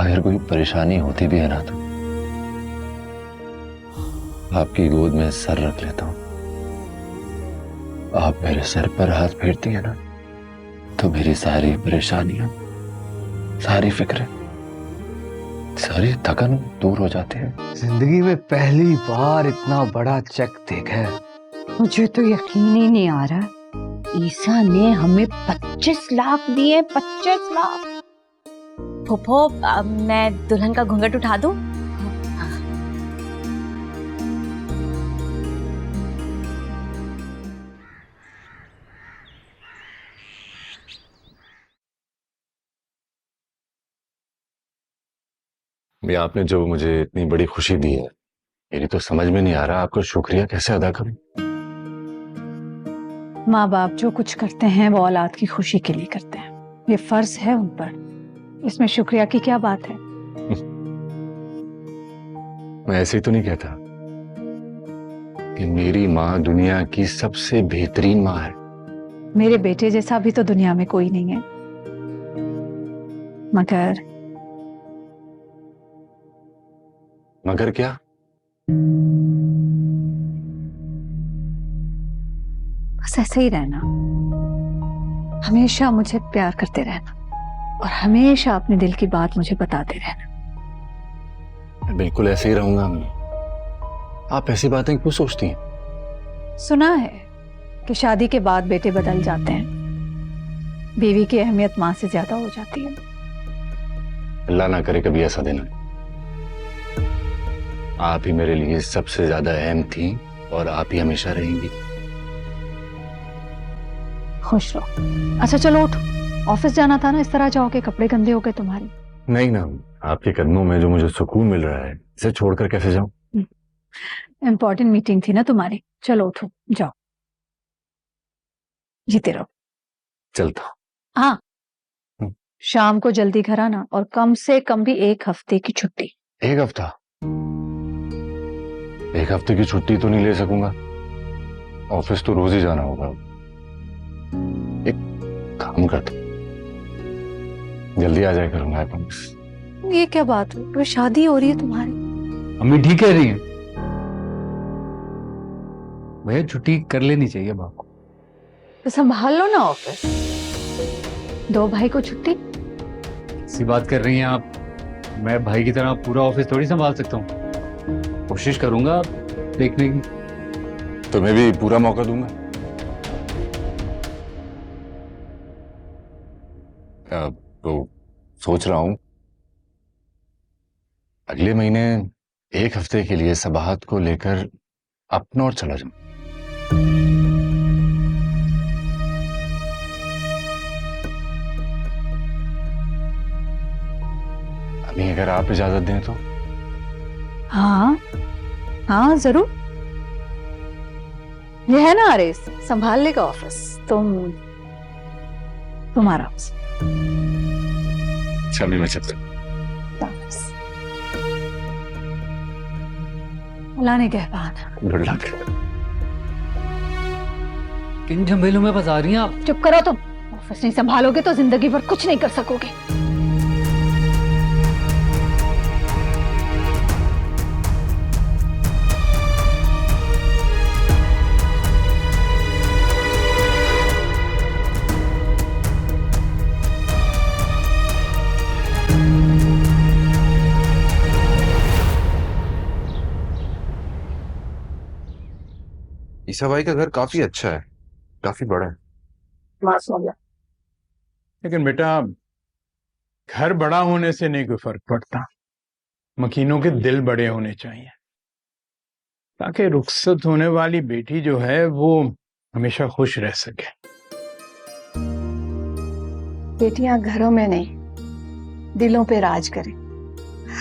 अगर कोई परेशानी होती भी है ना तो आपकी गोद में सर रख लेता हूं। आप मेरे सर पर हाथ फेरती है ना तो मेरी सारी परेशानियां, सारी फिक्रें, सारी थकन दूर हो जाती है। जिंदगी में पहली बार इतना बड़ा चेक देखा है। मुझे तो यकीन ही नहीं आ रहा, ईसा ने हमें 25 लाख दिए। 25 लाख। फूफो, मैं दुल्हन का घूंघट उठा दूं? भी आपने जो मुझे इतनी बड़ी खुशी दी है, मेरी तो समझ में नहीं आ रहा आपका शुक्रिया कैसे अदा करूं। माँ बाप जो कुछ करते हैं वो औलाद की खुशी के लिए करते हैं, ये फर्ज है उन पर। इसमें शुक्रिया की क्या बात है? मैं ऐसे ही तो नहीं कहता कि मेरी माँ दुनिया की सबसे बेहतरीन माँ है। मेरे बेटे जैसा भी तो दुनिया में कोई नहीं है, मगर क्या? बस ऐसे ही रहना, हमेशा मुझे प्यार करते रहना और हमेशा अपने दिल की बात मुझे बताते रहना। मैं बिल्कुल ऐसे ही रहूंगा अम्मी। आप ऐसी बातें क्यों सोचती हैं? सुना है कि शादी के बाद बेटे बदल जाते हैं, बीवी की अहमियत मां से ज्यादा हो जाती है। अल्लाह ना करे कभी ऐसा दिन। आप ही मेरे लिए सबसे ज्यादा अहम थी और आप ही हमेशा रहेंगी। खुश रहो। अच्छा चलो उठो, ऑफिस जाना था ना, इस तरह जाओगे, कपड़े गंदे हो गए तुम्हारे। नहीं ना, आपके कदमों में जो मुझे सुकून मिल रहा है, इसे छोड़कर कैसे जाऊं? इम्पोर्टेंट मीटिंग थी ना तुम्हारी। चलो उठो, जाओ, जीते रहो। चलता हूं। हाँ, शाम को जल्दी घर आना और कम से कम भी 1 हफ्ते की छुट्टी। 1 हफ्ता? 1 हफ्ते की छुट्टी तो नहीं ले सकूंगा, ऑफिस तो रोज ही जाना होगा। एक काम करता हूं, जल्दी आ जाया करूंगा, आई प्रॉमिस। ये क्या बात है, तो शादी हो रही है तुम्हारी। अम्मी ठीक कह रही है, भैया छुट्टी कर लेनी चाहिए बाप को। तो संभाल लो ना ऑफिस, 2 भाई को छुट्टी। ऐसी बात कर रही हैं आप, मैं भाई की तरह पूरा ऑफिस थोड़ी संभाल सकता हूँ। कोशिश करूंगा देखने की। तुम्हें भी पूरा मौका दूंगा। तो सोच रहा हूं अगले महीने 1 हफ्ते के लिए सबाहत को लेकर अपनौर चला जाऊं। अभी अगर आप इजाजत दें तो। हाँ हाँ जरूर, ये है ना अरेस, संभाल लेगा ऑफिस, तुम्हारा ऑफिस। चलिए मैं चलता हूं। अल्लाह ने कहबान। Good luck. किन झमेलों में फंसा रही हैं आप? चुप करो तुम, ऑफिस नहीं संभालोगे तो जिंदगी भर कुछ नहीं कर सकोगे। ईसा भाई का घर काफी अच्छा है, काफी बड़ा है। लेकिन बेटा, घर बड़ा होने से नहीं कोई फर्क पड़ता, मकीनों के दिल बड़े होने चाहिए, ताकि रुखसत होने वाली बेटी जो है वो हमेशा खुश रह सके। बेटियां घरों में नहीं, दिलों पे राज करें,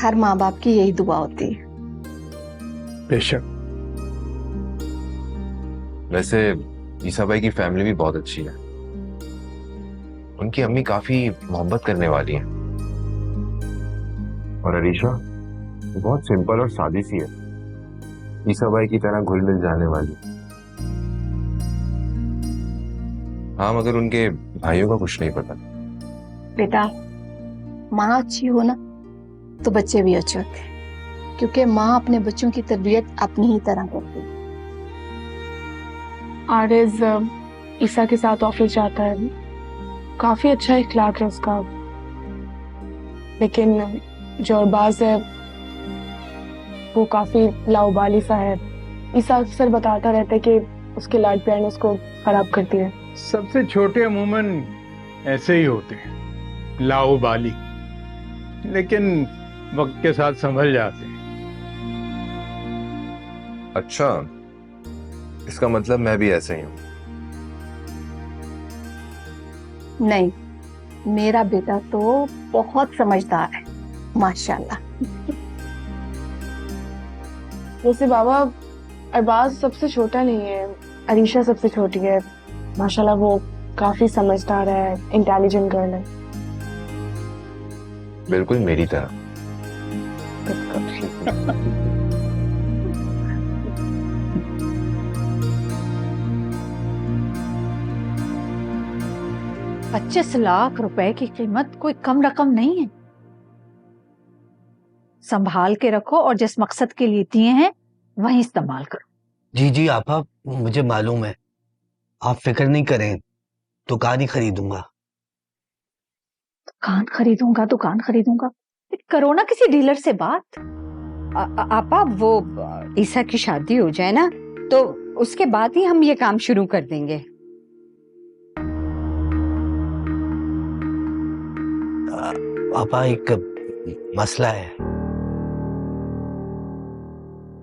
हर माँ बाप की यही दुआ होती है। बेशक। वैसे ईसा भाई की फैमिली भी बहुत अच्छी है, उनकी अम्मी काफी मोहब्बत करने वाली है, और अरीशा वो बहुत सिंपल और सादी सी है, ईसा भाई की तरह घुल मिल जाने वाली। हाँ, मगर उनके भाइयों का कुछ नहीं पता। बेटा, माँ अच्छी हो ना तो बच्चे भी अच्छे होते हैं, क्योंकि माँ अपने बच्चों की तरबियत अपनी ही तरह करती है। आरिज ईसा के साथ ऑफिस जाता है, काफी अच्छा इखलाक है उसका, लेकिन जो अरबाज है वो काफी लाउबाली सा है। ईसा अक्सर बताता रहता है कि उसके लाड प्यार उसको खराब करती है। सबसे छोटे अमूमन ऐसे ही होते हैं, लाओबाली, लेकिन वक्त के साथ संभल जाते हैं। अच्छा, इसका मतलब मैं भी ऐसे ही हूँ। नहीं, मेरा बेटा तो बहुत समझदार है, माशाल्लाह। वैसे बाबा, अरबाज सबसे छोटा नहीं है, अरीशा सबसे छोटी है। माशाल्लाह वो काफी समझदार है, इंटेलिजेंट गर्ल है। बिल्कुल मेरी तरह। ₹25 लाख की कीमत कोई कम रकम नहीं है। संभाल के रखो और जिस मकसद के लिए दिए हैं वहीं इस्तेमाल करो। जी जी आपा, मुझे मालूम है, आप फिक्र नहीं करें, दुकान ही खरीदूंगा। दुकान खरीदूंगा करो ना किसी डीलर से बात। आपा, वो ईसा की शादी हो जाए ना तो उसके बाद ही हम ये काम शुरू कर देंगे। पापा, एक मसला है।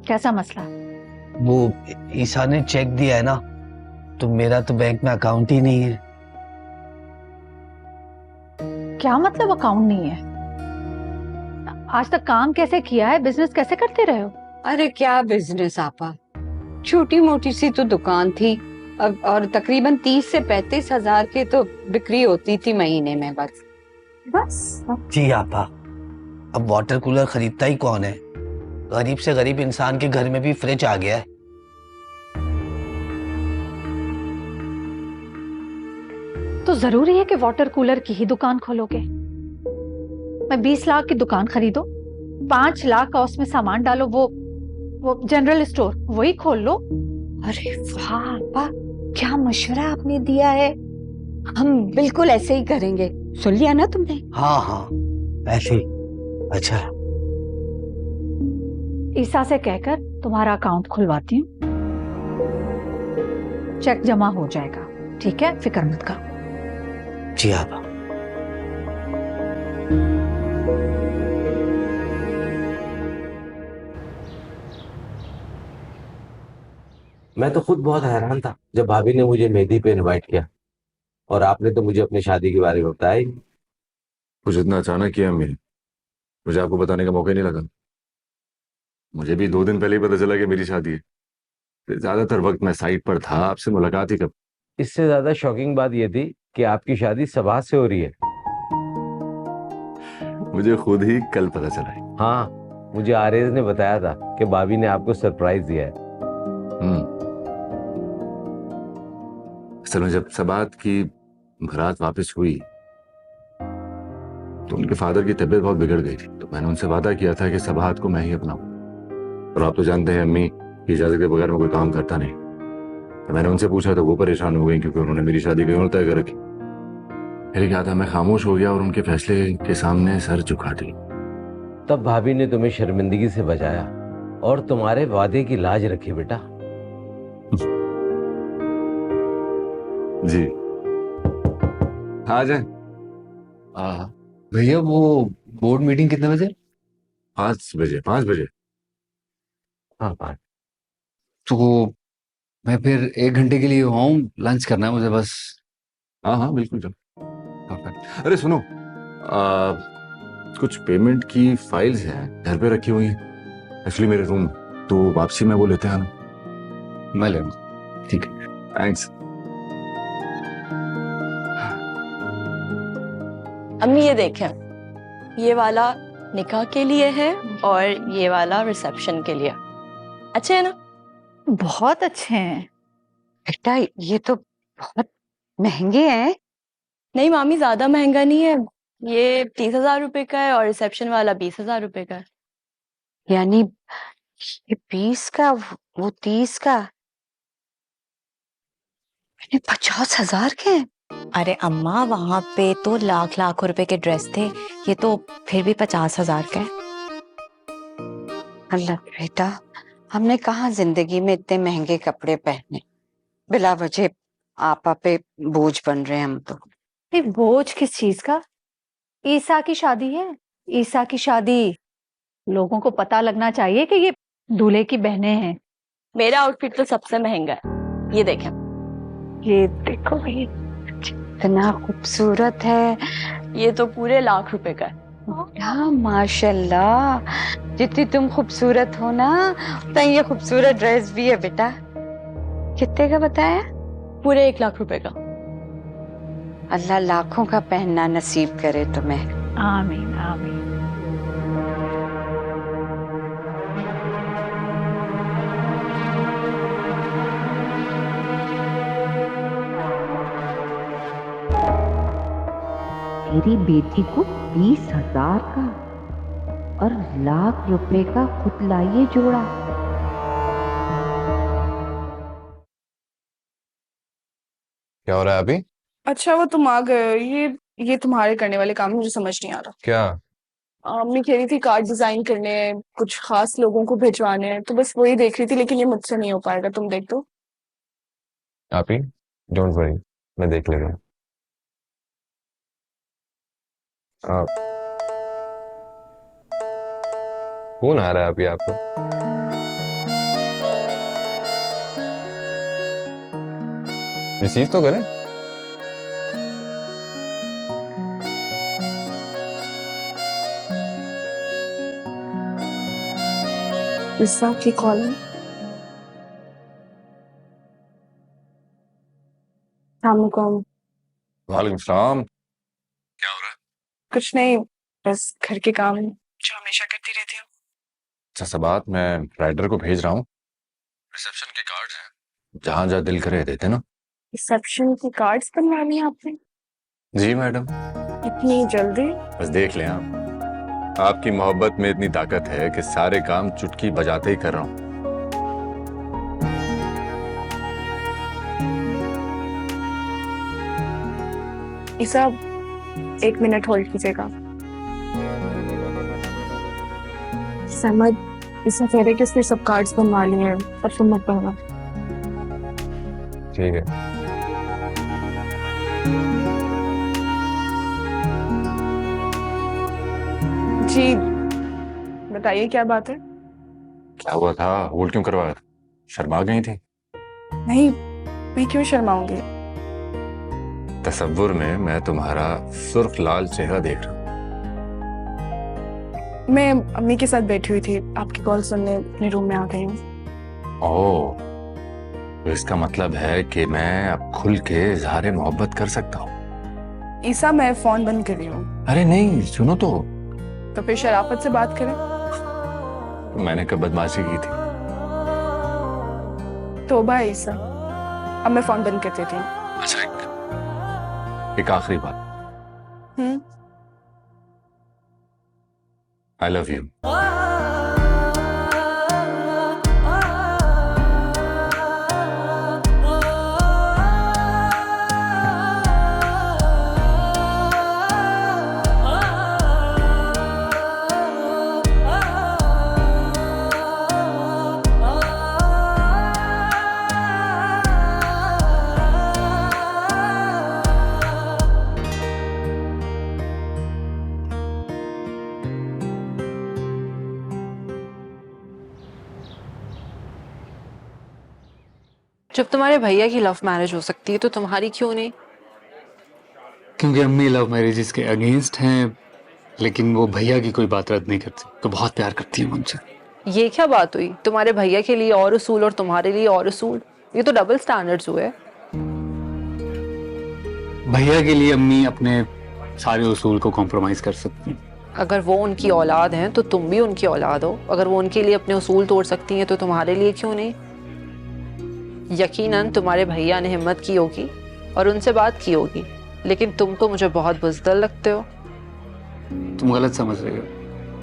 कैसा मसला? वो ईसा ने चेक दिया है ना, तो मेरा तो बैंक में अकाउंट ही नहीं है। क्या मतलब अकाउंट नहीं है? आज तक काम कैसे किया है, बिजनेस कैसे करते रहे हो? अरे क्या बिजनेस आपा, छोटी मोटी सी तो दुकान थी, और तकरीबन 30 से 35 हजार की तो बिक्री होती थी महीने में। बस। जी आपा, अब वाटर कूलर खरीदता ही कौन है? गरीब से गरीब इंसान के घर में भी फ्रिज आ गया है। तो जरूरी है कि वाटर कूलर की ही दुकान खोलोगे? मैं 20 लाख की दुकान खरीदो, 5 लाख का उसमें सामान डालो, वो जनरल स्टोर वही खोल लो। अरे वाह आपा, क्या मशवरा आपने दिया है, हम बिल्कुल ऐसे ही करेंगे। सुन लिया ना तुमने? हाँ हाँ, ऐसे ही। अच्छा, ईसा से कहकर तुम्हारा अकाउंट खुलवाती हूँ, चेक जमा हो जाएगा, ठीक है? फिक्र मत करो। जी आपा। मैं तो खुद बहुत हैरान था जब भाभी ने मुझे मेहंदी पे इनवाइट किया, और आपने तो मुझे अपनी शादी के बारे में बताया ही। कुछ इतना अचानक किया अम्मी, मुझे आपको बताने का मौका ही नहीं लगा। मुझे भी 2 दिन पहले ही पता चला कि मेरी शादी है। फिर ज्यादातर वक्त मैं साइट पर था, आपसे मुलाकात ही कब। इससे ज्यादा शॉकिंग बात यह थी कि आपकी शादी सबात से हो रही है। मुझे खुद ही कल पता चला है। हाँ, मुझे आरेज ने बताया था कि भाभी ने आपको सरप्राइज दिया है। असल में जब सबात की बारात वापस हुई तो उनके फादर की तबीयत बहुत बिगड़ गई थी, तो मैंने उनसे वादा किया था कि सबात को मैं ही अपनाऊं। और आप तो जानते हैं अम्मी की इजाजत के बगैर मैं कोई काम करता नहीं। तो मैंने उनसे पूछा तो वो परेशान हो गई, क्योंकि उन्होंने मेरी शादी कहीं और तय कर रखी। मेरे क्या था, मैं खामोश हो गया और उनके फैसले के सामने सर झुका दी। तब भाभी ने तुम्हें शर्मिंदगी से बचाया और तुम्हारे वादे की लाज रखी बेटा। जी, आ जाए। भैया, वो बोर्ड मीटिंग कितने बजे? 5 बजे। 5 बजे? हाँ, 5। तो मैं फिर 1 घंटे के लिए आऊँ, लंच करना है मुझे बस। हाँ हाँ बिल्कुल, चलो। अरे सुनो, कुछ पेमेंट की फाइल्स हैं घर पे रखी हुई हैं एक्चुअली मेरे रूम, तो वापसी में वो लेते हैं ना। मैं ले लूँगा। ठीक है, थैंक्स। अम्मी ये देखें, ये वाला निकाह के लिए है और ये वाला रिसेप्शन के लिए। अच्छे है ना? बहुत अच्छे हैं बेटा, ये तो बहुत महंगे हैं। नहीं मामी, ज्यादा महंगा नहीं है, ये 30,000 रुपए का है और रिसेप्शन वाला 20,000 रुपए का है। यानी ये 20 का वो 30 का, यानी 50,000 के हैं। अरे अम्मा, वहां पे तो लाख लाख रुपए के ड्रेस थे, ये तो फिर भी 50,000 का है। अल्लाह बेटा, हमने कहाँ जिंदगी में इतने महंगे कपड़े पहने, बिला वजह आपा पे बोझ बन रहे हैं हम तो। ये बोझ किस चीज का? ईसा की शादी है, ईसा की शादी। लोगों को पता लगना चाहिए कि ये दूल्हे की बहनें हैं। मेरा आउटफिट तो सबसे महंगा है, ये देखें। ये देखो भाई, इतना खूबसूरत है। ये तो पूरे लाख रुपए का है। हाँ माशाल्लाह, जितनी तुम खूबसूरत हो ना, उतना ये खूबसूरत ड्रेस भी है बेटा। कितने का बताया? पूरे 1 लाख रुपए का। अल्लाह लाखों का पहनना नसीब करे तुम्हें। आमीन आमीन। मेरी बेटी को 20,000 का और लाख रुपए का खुद लाइए जोड़ा। क्या हो रहा है अभी? अच्छा वो तुम आ गए, ये तुम्हारे करने वाले काम मुझे समझ नहीं आ रहा। क्या? अम्मी कह रही थी कार्ड डिजाइन करने हैं, कुछ खास लोगों को भिजवाने हैं, तो बस वही देख रही थी, लेकिन ये मुझसे नहीं हो पाएगा, तुम देख दो। आप ही डोंट वरी, मैं देख लेगा। कौन आ रहा है अभी आपको? रिसीव तो करें। ईसा की कॉल है। सलामुकुम। वालेकुम सलाम। क्या हो रहा है? कुछ नहीं, बस घर के काम जो हमेशा करती रहती हूँ। अच्छा सबात, मैं राइडर को भेज रहा हूँ। रिसेप्शन के कार्ड हैं, जहाँ जहाँ दिल करे देते ना। रिसेप्शन की कार्ड्स बनवानी है आपने? जी मैडम। इतनी जल्दी? बस देख लें आप, आपकी मोहब्बत में इतनी ताकत है कि सारे काम चुटकी बजाते ही कर रहा हूँ। ईसा 1 मिनट होल्ड कीजिएगा। समझ, ईसा कह रहे कि उसने सब कार्ड्स बनवा लिए हैं, अब तुम मत पढ़ना। ठीक है। जी बताइए क्या बात है? क्या हुआ था? होल्ड क्यों करवाया था? शर्मा गई थी? नहीं, मैं क्यों शर्माऊंगी? तसव्वुर में मैं तुम्हारा सुर्ख लाल चेहरा देख रहा हूँ। मैं अम्मी के साथ बैठी हुई थी, आपकी कॉल सुनने अपने रूम में आ गई हूँ। ओह, तो इसका मतलब है कि मैं अब खुल के इजहार मोहब्बत कर सकता हूँ। ईसा मैं फोन बंद कर रही हूँ। अरे नहीं, सुनो तो फिर शराफत से बात करें। मैंने कब बदमाशी की थी? तौबा है ईसा, अब मैं फोन बंद कर देती हूँ। अच्छा, एक आखिरी बात, आई लव यू। जब तुम्हारे भैया की लव मैरिज हो सकती है तो तुम्हारी क्यों नहीं? क्योंकि अम्मी लव मैरिजेस के अगेंस्ट हैं, लेकिन वो भैया की कोई बात रद्द नहीं करती, तो बहुत प्यार करती है उनसे। ये क्या बात हुई? तुम्हारे भैया के लिए और उसूल और तुम्हारे लिए और उसूल, ये तो डबल स्टैंडर्ड्स हुए। भैया के लिए अम्मी अपने सारे उसूल को कॉम्प्रोमाइज कर सकती हैं। अगर वो उनकी औलाद हैं तो तुम भी उनकी औलाद हो। अगर वो उनके लिए अपने उसूल तोड़ सकती हैं तो तुम्हारे लिए क्यों नहीं? यकीनन तुम्हारे भैया ने हिम्मत की होगी और उनसे बात की होगी, लेकिन तुम तो मुझे बहुत बुज़दिल लगते हो। तुम गलत समझ रहे हो।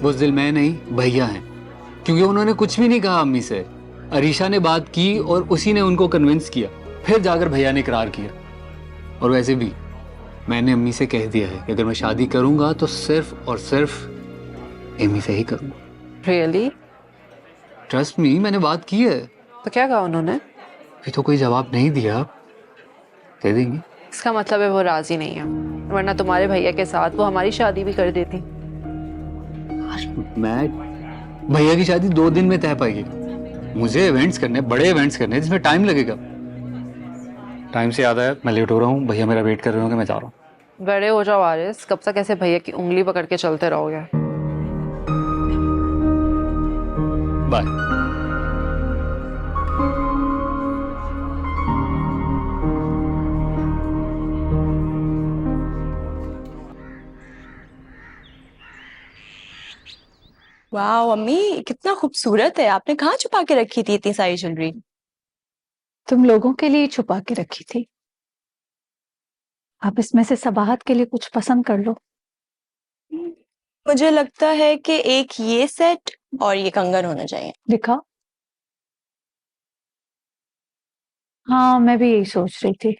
बुज़दिल मैं नहीं, भैया हैं, क्योंकि उन्होंने कुछ भी नहीं कहा अम्मी से। अरीशा ने बात की और उसी ने उनको कन्विंस किया, फिर जाकर भैया ने इकरार किया। और वैसे भी मैंने अम्मी से कह दिया है कि अगर मैं शादी करूंगा तो सिर्फ और सिर्फ एमी से ही करूंगा। रियली? ट्रस्ट मी, मैंने बात की है। तो क्या कहा उन्होंने? अभी तो कोई जवाब नहीं दिया, दे देंगे। इसका मतलब है वो राजी नहीं है, वरना तुम्हारे भैया के साथ वो हमारी शादी भी कर देती। मैं भैया की शादी 2 दिन में तय पाएगी। मुझे इवेंट्स करने, बड़े इवेंट्स करने, जिसमें टाइम लगेगा। टाइम से याद आया, मैं लेट हो रहा हूँ, भैया मेरा वेट कर रहे होंगे, मैं जा रहा हूँ। बड़े हो जाओ आरिस, कब तक ऐसे भैया की उंगली पकड़ के चलते रहोगे? बाय। वाह अम्मी, कितना खूबसूरत है। आपने कहाँ छुपा के रखी थी इतनी सारी ज्वेलरी? तुम लोगों के लिए छुपा के रखी थी। अब इसमें से सबाहत के लिए कुछ पसंद कर लो। मुझे लगता है कि एक ये सेट और ये कंगन होना चाहिए। दिखा। हाँ, मैं भी यही सोच रही थी।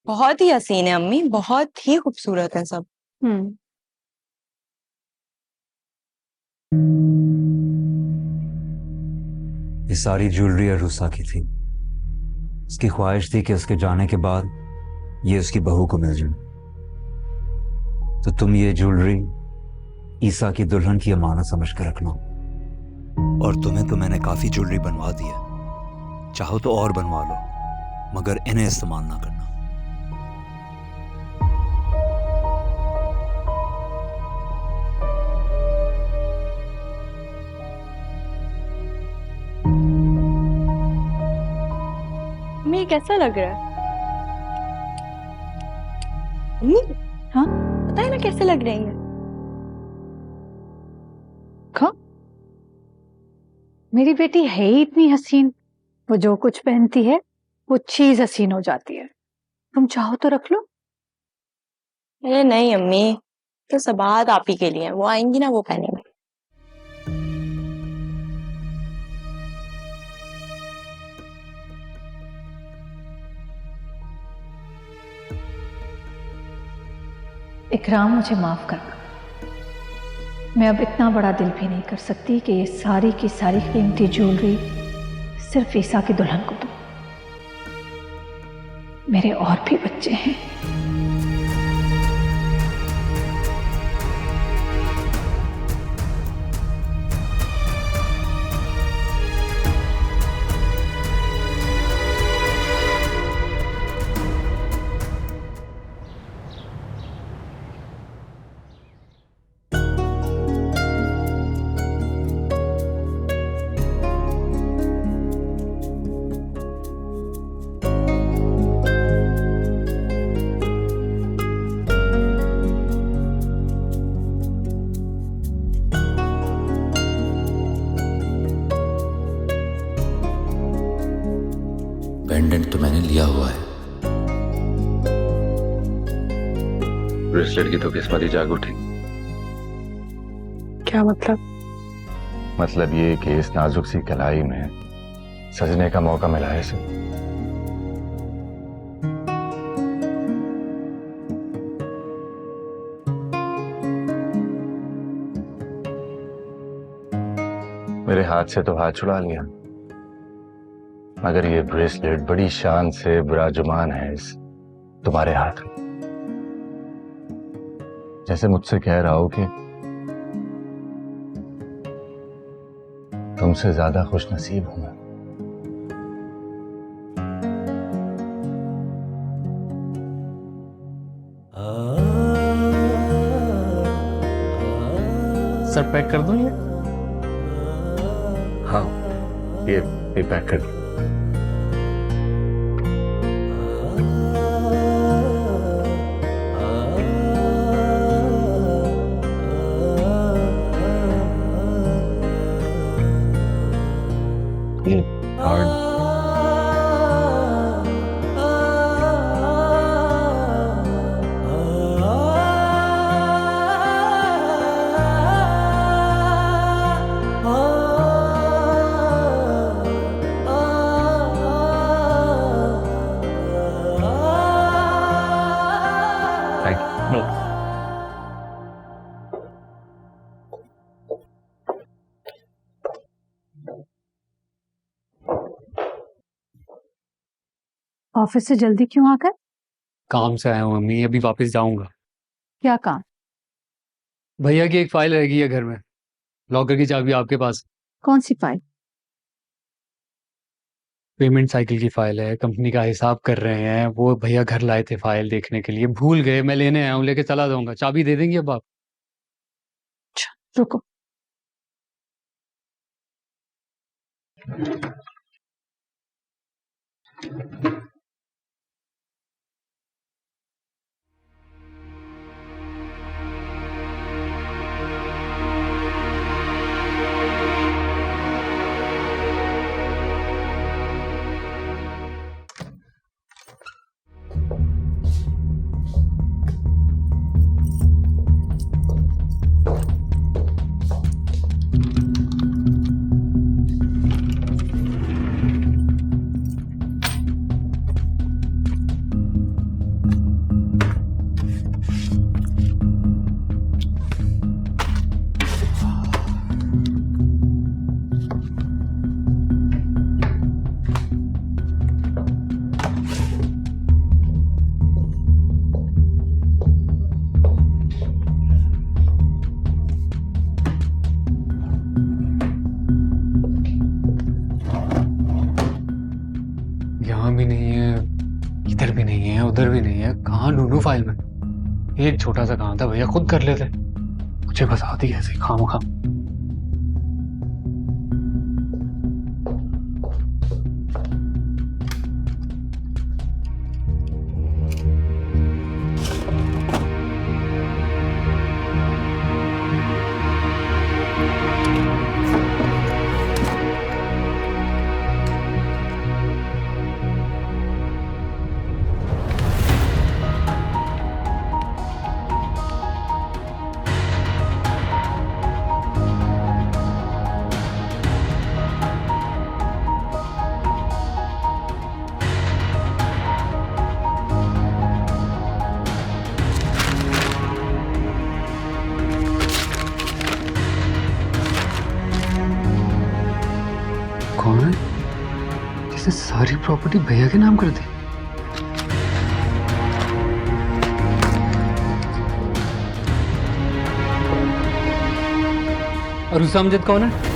बहुत ही हसीन है अम्मी, बहुत ही खूबसूरत है सब। ये सारी ज्वेलरी अरूसा की थी। उसकी ख्वाहिश थी कि उसके जाने के बाद ये उसकी बहू को मिल जाए। तो तुम ये ज्वेलरी ईसा की दुल्हन की अमानत समझ कर रखना। और तुम्हें तो मैंने काफी ज्वेलरी बनवा दी है, चाहो तो और बनवा लो, मगर इन्हें इस्तेमाल ना करना। अम्मी कैसा लग रहा है? अम्मी, हाँ पता है ना कैसे लग रही है? कहा? मेरी बेटी है ही इतनी हसीन, वो जो कुछ पहनती है वो चीज हसीन हो जाती है। तुम चाहो तो रख लो। अरे नहीं अम्मी, तो सबाहत आप ही के लिए है, वो आएंगी ना वो पहनेंगे। इकराम, मुझे माफ करना, मैं अब इतना बड़ा दिल भी नहीं कर सकती कि ये सारी की सारी कीमती ज्वेलरी सिर्फ ईसा की दुल्हन को दूं। मेरे और भी बच्चे हैं। पेंडेंट तो मैंने लिया हुआ है। ब्रेसलेट की तो किस्मत ही जाग उठी। क्या मतलब? मतलब ये कि इस नाजुक सी कलाई में सजने का मौका मिला है इसे। मेरे हाथ से तो हाथ छुड़ा लिया, मगर ये ब्रेसलेट बड़ी शान से विराजमान है इस तुम्हारे हाथ में, जैसे मुझसे कह रहा हो कि तुमसे ज्यादा खुश नसीब हूं मैं। सर पैक कर दूं ये? हाँ, ये पैक कर दो। ऑफिस से जल्दी क्यों आकर? काम से आया हूँ अम्मी, अभी वापस जाऊंगा। क्या काम? भैया की एक फाइल रह गई है घर में, लॉकर की चाबी आपके पास। कौन सी फाइल? पेमेंट साइकिल की फाइल है, कंपनी का हिसाब कर रहे हैं। वो भैया घर लाए थे फाइल देखने के लिए, भूल गए, मैं लेने आया हूँ, लेके चला जाऊंगा। चाबी दे देंगे अब आप? रुको। यहाँ भी नहीं है, इधर भी नहीं है, उधर भी नहीं है। कहाँ ढूंढूं फाइल में? एक छोटा सा काम था, भैया खुद कर लेते, मुझे बस आती ऐसे खामखा। कौन है जिसने सारी प्रॉपर्टी भैया के नाम कर दी? और उस अमजद कौन है?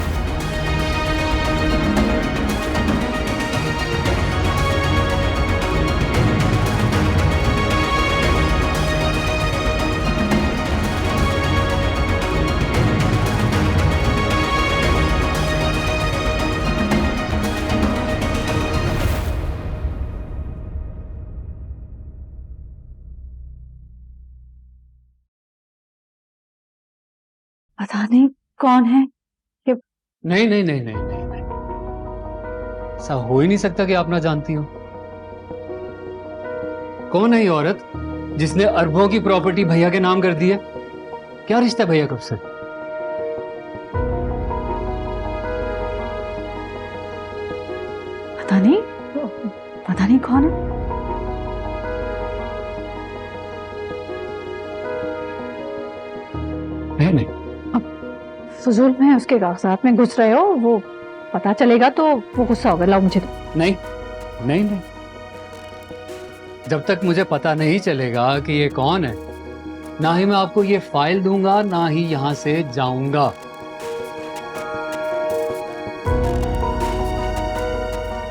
पता नहीं कौन है ये। नहीं नहीं नहीं नहीं नहीं नहीं, ऐसा हो ही नहीं सकता कि आप ना जानती हो। कौन है ये औरत जिसने अरबों की प्रॉपर्टी भैया के नाम कर दी है? क्या रिश्ता है भैया कब से? पता नहीं कौन है। नहीं फजूल में उसके कागजात में घुस रहे हो, वो पता चलेगा तो वो गुस्सा होगा। लाओ मुझे। नहीं नहीं नहीं, जब तक मुझे पता नहीं चलेगा कि ये कौन है, ना ही मैं आपको ये फाइल दूंगा, ना ही यहां से जाऊंगा।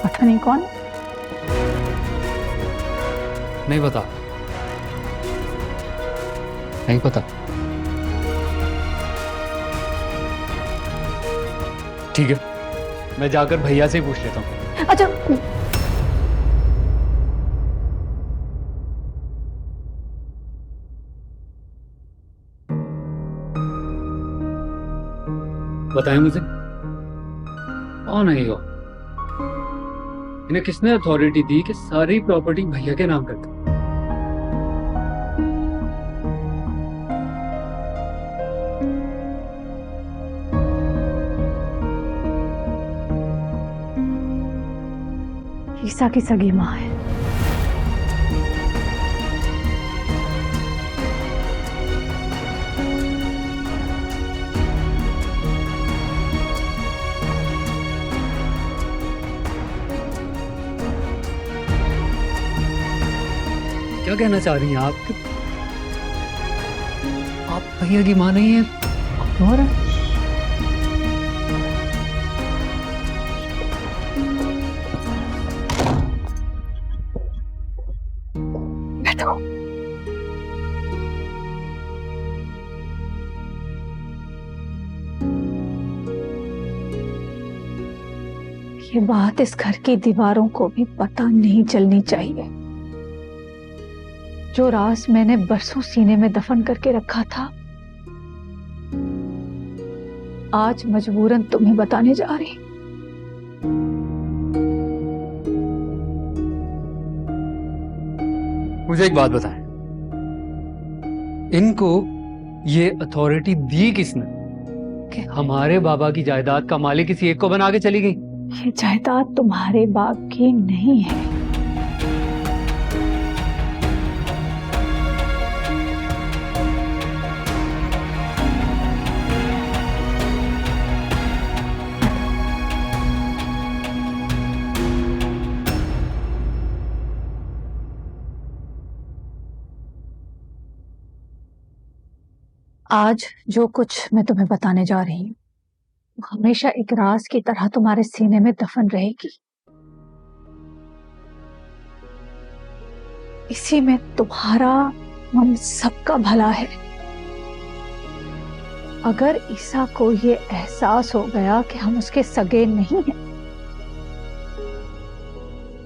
पता नहीं कौन? नहीं पता, नहीं पता। ठीक है, मैं जाकर भैया से ही पूछ लेता हूँ। अच्छा, बताएं मुझे, कौन है ये? इन्हें किसने अथॉरिटी दी कि सारी प्रॉपर्टी भैया के नाम कर दो? ईसा की सगी माँ है। क्या कहना चाह रही हैं आप? आप भैया की मां नहीं है और है? बैठो। ये बात इस घर की दीवारों को भी पता नहीं चलनी चाहिए। जो राज मैंने बरसों सीने में दफन करके रखा था, आज मजबूरन तुम्हें बताने जा रही। मुझे एक बात बताएं, इनको ये अथॉरिटी दी किसने कि हमारे बाबा की जायदाद का मालिक किसी एक को बना के चली गई? ये जायदाद तुम्हारे बाप की नहीं है। आज जो कुछ मैं तुम्हें बताने जा रही हूँ, वो हमेशा एक राज की तरह तुम्हारे सीने में दफन रहेगी। इसी में तुम्हारा, हम सबका भला है। अगर ईसा को ये एहसास हो गया कि हम उसके सगे नहीं हैं,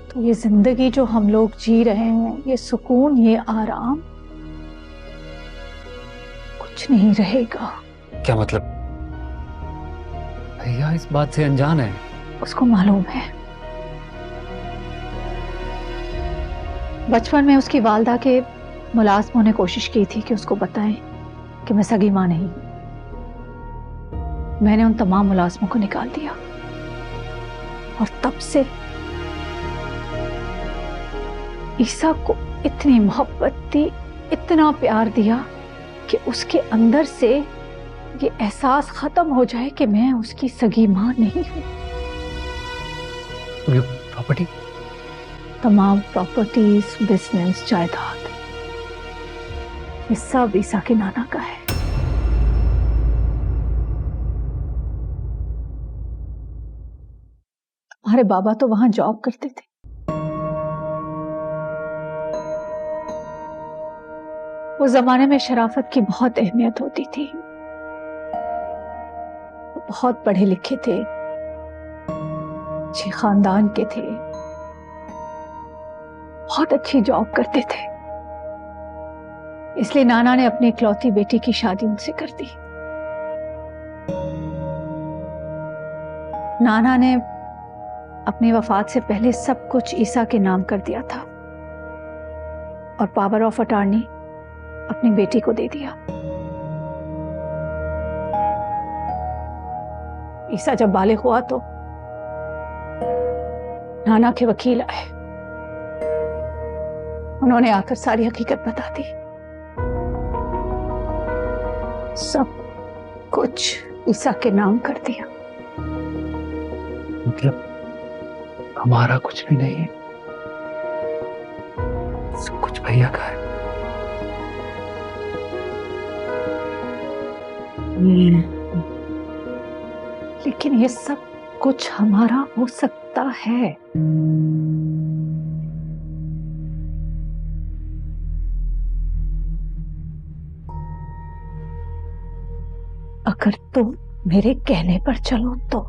तो ये जिंदगी जो हम लोग जी रहे हैं, ये सुकून, ये आराम कुछ नहीं रहेगा। क्या मतलब? भैया इस बात से अनजान है? उसको मालूम है। बचपन में उसकी वालदा के मुलाजमों ने कोशिश की थी कि उसको बताएं कि मैं सगी मां नहीं। मैंने उन तमाम मुलाजमों को निकाल दिया और तब से ईसा को इतनी मोहब्बत दी, इतना प्यार दिया कि उसके अंदर से ये एहसास खत्म हो जाए कि मैं उसकी सगी मां नहीं हूं। ये प्रॉपर्टी, तमाम प्रॉपर्टीज, बिजनेस, जायदाद, ये सब ईसा के नाना का है। तुम्हारे बाबा तो वहां जॉब करते थे। उस जमाने में शराफत की बहुत अहमियत होती थी। बहुत पढ़े लिखे थे, अच्छे खानदान के थे, बहुत अच्छी जॉब करते थे। इसलिए नाना ने अपनी इकलौती बेटी की शादी उनसे कर दी। नाना ने अपनी वफात से पहले सब कुछ ईसा के नाम कर दिया था और पावर ऑफ अटॉर्नी अपनी बेटी को दे दिया। ईसा जब बालिग हुआ तो नाना के वकील आए। उन्होंने आकर सारी हकीकत बता दी। सब कुछ ईसा के नाम कर दिया। मतलब हमारा कुछ भी नहीं है, सब कुछ भैया का है। लेकिन ये सब कुछ हमारा हो सकता है अगर तुम मेरे कहने पर चलो तो।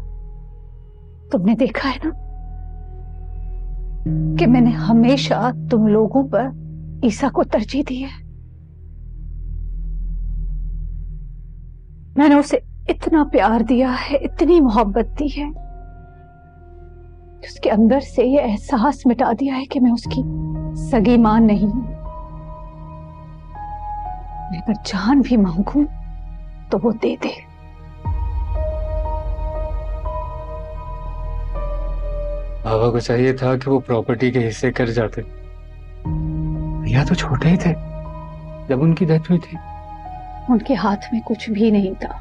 तुमने देखा है ना कि मैंने हमेशा तुम लोगों पर ईसा को तरजीह दी है। मैंने उसे इतना प्यार दिया है, इतनी मोहब्बत दी है, उसके अंदर से ये एहसास मिटा दिया है कि मैं उसकी सगी मां नहीं हूं। मैं अगर जान भी मांगूं तो वो दे दे। बाबा को चाहिए था कि वो प्रॉपर्टी के हिस्से कर जाते। भैया तो छोटे ही थे जब उनकी डेथ हुई थी। उनके हाथ में कुछ भी नहीं था।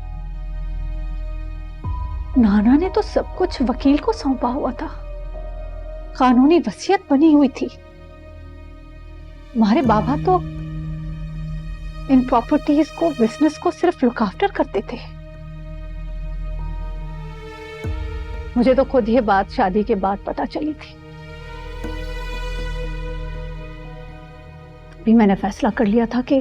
नाना ने तो सब कुछ वकील को सौंपा हुआ था। कानूनी वसीयत बनी हुई थी। तुम्हारे बाबा तो इन प्रॉपर्टीज को, बिजनेस को सिर्फ लुक आफ्टर करते थे। मुझे तो खुद ये बात शादी के बाद पता चली थी। तभी मैंने फैसला कर लिया था कि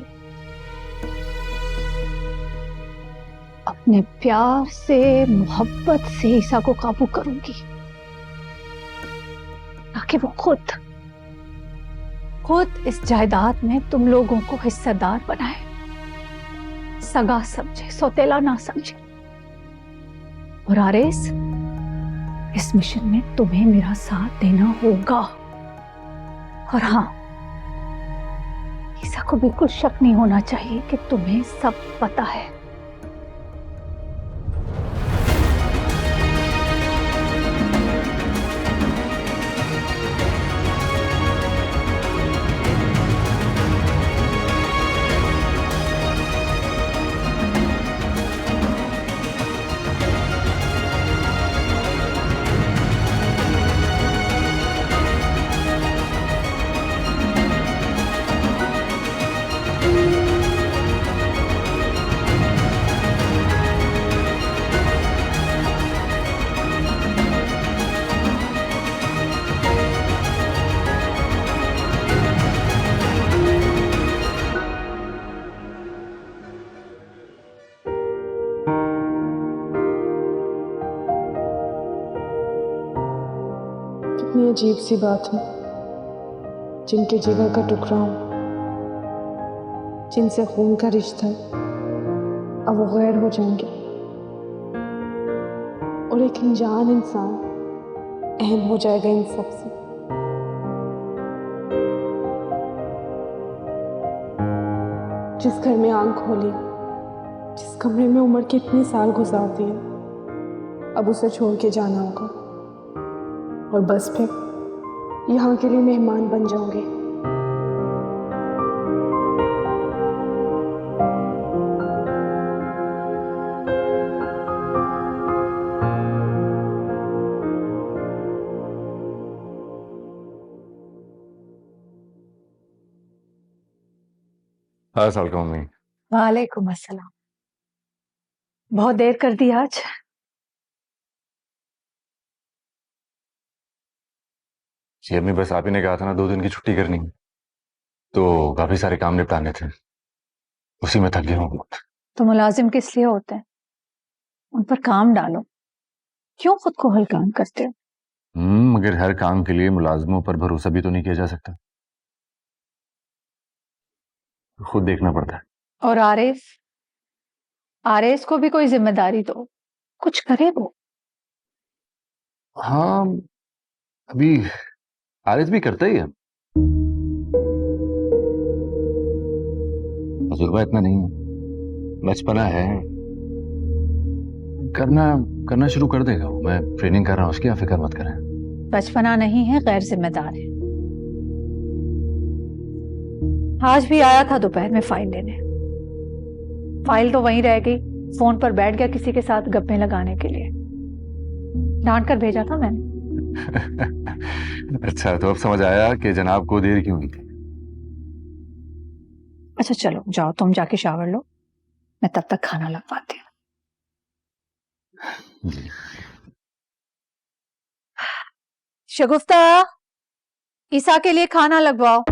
अपने प्यार से, मोहब्बत से ईसा को काबू करूंगी, ताकि वो खुद इस जायदाद में तुम लोगों को हिस्सेदार बनाए, सगा समझे, सौतेला ना समझे। और आरेस, इस मिशन में तुम्हें मेरा साथ देना होगा। और हाँ, ईसा को बिल्कुल शक नहीं होना चाहिए कि तुम्हें सब पता है। कितनी अजीब सी बात है, जिनके जिगर का टुकड़ा हूं, जिनसे खून का रिश्ता है, अब वो गैर हो जाएंगे और एक अनजान इंसान अहम हो जाएगा इन सब से। जिस घर में आंख खोली, जिस कमरे में उम्र के इतने साल गुजार दिए, अब उसे छोड़ के जाना होगा और बस फिर यहाँ के लिए मेहमान बन जाऊंगे। साल का मम्मी। वालेकुम अस्सलाम। बहुत देर कर दी आज। जी अम्मी, बस आप ही ने कहा था ना 2 दिन की छुट्टी करनी, तो काफी सारे काम निपटाने थे, उसी में थक गया हूँ। तो मुलाजिम किस लिए होते हैं? उन पर काम डालो, क्यों खुद को हल्का करते हो? मगर हर काम के लिए मुलाजिमों पर भरोसा भी तो नहीं किया जा सकता, खुद देखना पड़ता है। और आरेस को भी कोई जिम्मेदारी दो, कुछ करे वो। हाँ, अभी आरिस भी करता ही है, तजुर्बा इतना नहीं है, बचपना है, करना शुरू कर देगा वो। मैं ट्रेनिंग कर रहा हूँ उसकी, आप फिक्र मत करें। बचपना नहीं है, गैर जिम्मेदार है। आज भी आया था दोपहर में फाइल लेने, फाइल तो वहीं रह गई, फोन पर बैठ गया किसी के साथ गप्पे लगाने के लिए। डांट कर भेजा था मैंने। अच्छा, तो अब समझ आया कि जनाब को देर क्यों हुई थी। अच्छा चलो जाओ, तुम जाके शावर लो, मैं तब तक खाना लगवाती हूँ। शगुफ्ता, ईसा के लिए खाना लगवाओ।